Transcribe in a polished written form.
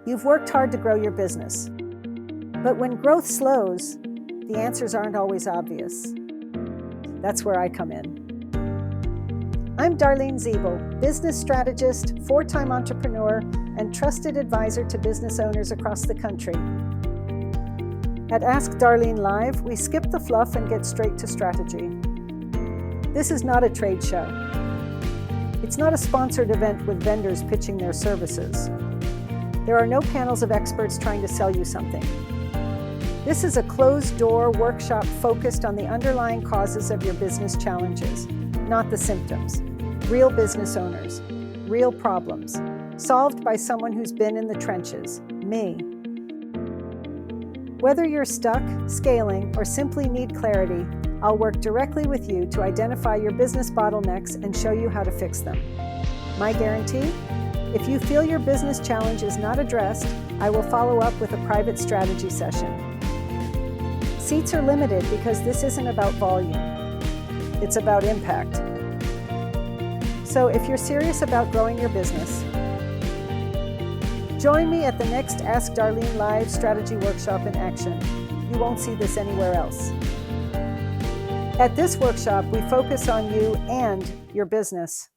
You've worked hard to grow your business. But when growth slows, the answers aren't always obvious. That's where I come in. I'm Darlene Ziebell, business strategist, four-time entrepreneur, and trusted advisor to business owners across the country. At Ask Darlene Live, we skip the fluff and get straight to strategy. This is not a trade show. It's not a sponsored event with vendors pitching their services. There are no panels of experts trying to sell you something. This is a closed-door workshop focused on the underlying causes of your business challenges, not the symptoms. Real business owners, real problems, solved by someone who's been in the trenches, me. Whether you're stuck, scaling, or simply need clarity, I'll work directly with you to identify your business bottlenecks and show you how to fix them. My guarantee? If you feel your business challenge is not addressed, I will follow up with a private strategy session. Seats are limited because this isn't about volume. It's about impact. So if you're serious about growing your business, join me at the next Ask Darlene Live Strategy Workshop in action. You won't see this anywhere else. At this workshop, we focus on you and your business.